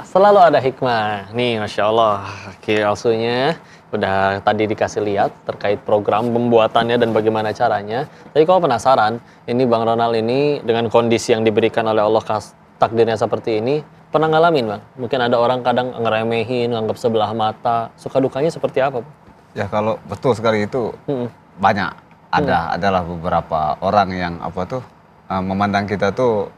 Selalu ada hikmah. Nih, Masya Allah, Alsunya udah tadi dikasih lihat terkait program pembuatannya dan bagaimana caranya. Tapi kalau penasaran, ini Bang Ronald ini dengan kondisi yang diberikan oleh Allah takdirnya seperti ini, pernah ngalamin Bang? Mungkin ada orang kadang ngeremehin, nganggap sebelah mata. Suka dukanya seperti apa, Bang? Ya kalau betul sekali itu banyak. Adalah beberapa orang yang memandang kita tuh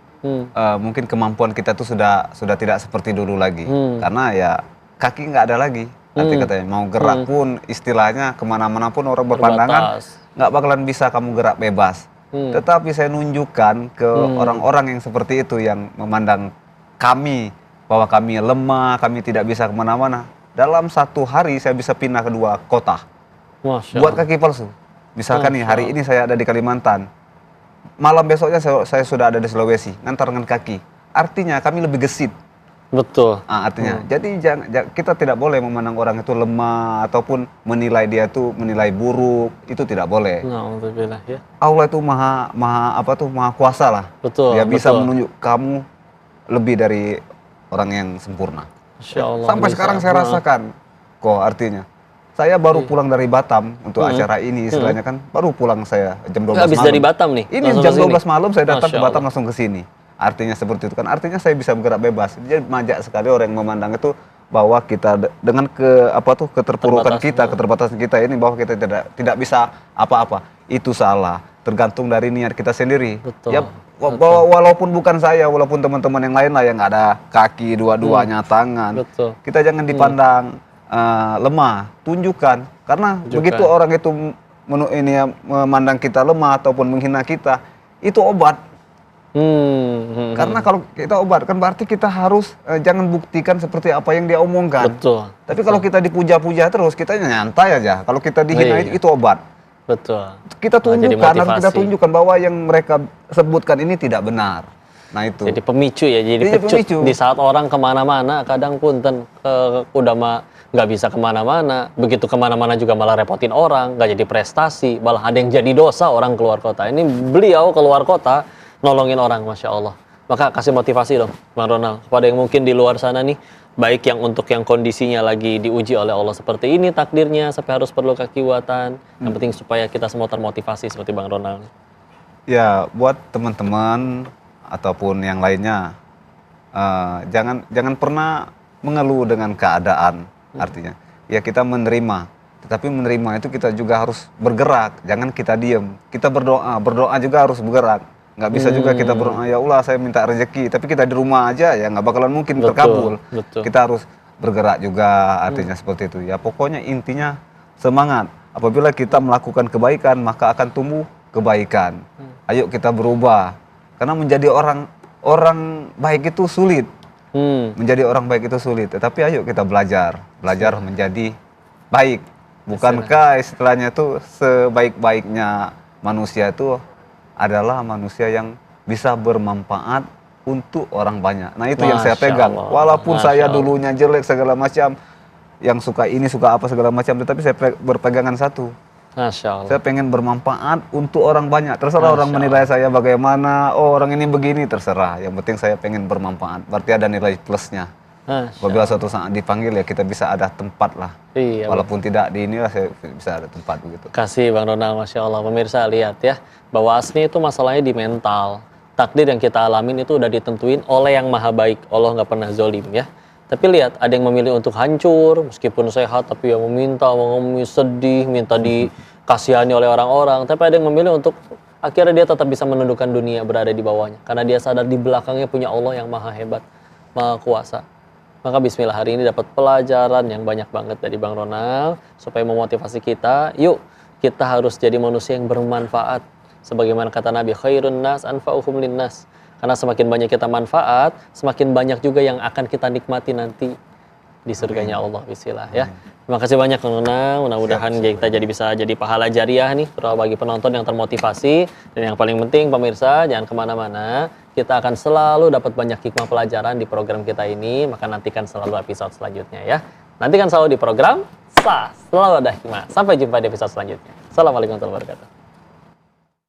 mungkin kemampuan kita tuh sudah tidak seperti dulu lagi. Karena ya kaki nggak ada lagi. Nanti katanya mau gerak pun istilahnya kemana-mana pun orang berpandangan nggak bakalan bisa kamu gerak bebas. Tetapi saya nunjukkan ke orang-orang yang seperti itu yang memandang kami bahwa kami lemah, kami tidak bisa kemana-mana. Dalam satu hari saya bisa pindah ke 2 kota buat kaki palsu. Misalkan nih hari ini saya ada di Kalimantan, malam besoknya saya sudah ada di Sulawesi, ngantar dengan kaki. Artinya kami lebih gesit. Betul. Artinya, jadi kita tidak boleh memandang orang itu lemah ataupun menilai dia itu menilai buruk, itu tidak boleh. Alhamdulillah ya. Allah itu maha kuasa lah. Betul. Dia bisa menunjuk kamu lebih dari orang yang sempurna. Masya Allah, sampai sekarang saya rasakan kok artinya. Saya baru pulang dari Batam untuk acara ini istilahnya kan, baru pulang saya jam 12 malam. Habis dari Batam nih? Ini jam 12 malam saya datang ke Batam langsung ke sini. Artinya seperti itu kan, artinya saya bisa bergerak bebas. Jadi majak sekali orang yang memandang itu bahwa kita dengan keterpurukan kita, keterbatasan kita ini bahwa kita tidak bisa apa-apa. Itu salah, tergantung dari niat kita sendiri. Betul. Ya, walaupun bukan saya, walaupun teman-teman yang lain lah yang ada kaki dua-duanya, tangan. Betul. Kita jangan dipandang lemah, tunjukkan. Karena begitu orang itu memandang kita lemah ataupun menghina kita, itu obat. Karena kalau kita obat kan berarti kita harus jangan buktikan seperti apa yang dia omongkan. Betul. Tapi kalau kita dipuja-puja terus, kita nyantai aja. Kalau kita dihina itu obat. Betul. Kita tunjukkan, harus kita tunjukkan bahwa yang mereka sebutkan ini tidak benar. Nah itu. Jadi pemicu ya, jadi pecut. Di saat orang kemana-mana, kadang punten udah nggak bisa kemana-mana. Begitu kemana-mana juga malah repotin orang, nggak jadi prestasi, malah ada yang jadi dosa orang keluar kota. Ini beliau keluar kota, nolongin orang, Masya Allah. Maka kasih motivasi dong, Bang Ronald, kepada yang mungkin di luar sana nih, baik yang untuk yang kondisinya lagi diuji oleh Allah seperti ini takdirnya, sampai harus perlu kekiwatan. Yang penting supaya kita semua termotivasi seperti Bang Ronald. Ya, buat teman-teman ataupun yang lainnya, jangan pernah mengeluh dengan keadaan. Artinya, ya kita menerima. Tetapi menerima itu kita juga harus bergerak, jangan kita diam. Kita berdoa juga harus bergerak. Nggak bisa juga kita berdoa, ya Allah saya minta rezeki, tapi kita di rumah aja ya nggak bakalan mungkin terkabul. Kita harus bergerak juga, artinya seperti itu. Ya pokoknya intinya semangat. Apabila kita melakukan kebaikan, maka akan tumbuh kebaikan. Ayo kita berubah. Karena menjadi orang baik itu sulit. Menjadi orang baik itu sulit. Tetapi ayo kita belajar menjadi baik. Bukankah istilahnya itu sebaik-baiknya manusia itu adalah manusia yang bisa bermanfaat untuk orang banyak. Nah itu yang saya pegang. Walaupun saya dulunya jelek segala macam, yang suka ini suka apa segala macam, tetapi saya berpegangan satu. Masya Allah. Saya pengen bermanfaat untuk orang banyak. Terserah orang menilai saya bagaimana, oh orang ini begini, terserah. Yang penting saya pengen bermanfaat. Berarti ada nilai plusnya. Apabila suatu saat dipanggil ya kita bisa ada tempat lah. Iya, walaupun tidak di inilah saya bisa ada tempat begitu. Kasih Bang Ronald, Masya Allah. Pemirsa lihat ya, bahwa asli itu masalahnya di mental. Takdir yang kita alamin itu udah ditentuin oleh yang maha baik. Allah nggak pernah zolim ya. Tapi lihat, ada yang memilih untuk hancur, meskipun sehat, tapi yang meminta, sedih, minta dikasihani oleh orang-orang. Tapi ada yang memilih untuk akhirnya dia tetap bisa menundukkan dunia berada di bawahnya. Karena dia sadar di belakangnya punya Allah yang maha hebat, maha kuasa. Maka bismillah, hari ini dapat pelajaran yang banyak banget dari Bang Ronald. Supaya memotivasi kita, yuk kita harus jadi manusia yang bermanfaat. Sebagaimana kata Nabi, khairun nas anfa'uhum linnas. Karena semakin banyak kita manfaat, semakin banyak juga yang akan kita nikmati nanti di surganya Allah. Bismillah ya. Terima kasih banyak Bang Ronald. Mudah-mudahan kita bisa jadi pahala jariah nih bagi penonton yang termotivasi. Dan yang paling penting pemirsa, jangan kemana-mana. Kita akan selalu dapat banyak hikmah pelajaran di program kita ini. Maka nantikan selalu episode selanjutnya ya. Nantikan selalu di program selalu ada hikmah. Sampai jumpa di episode selanjutnya. Assalamualaikum warahmatullahi wabarakatuh.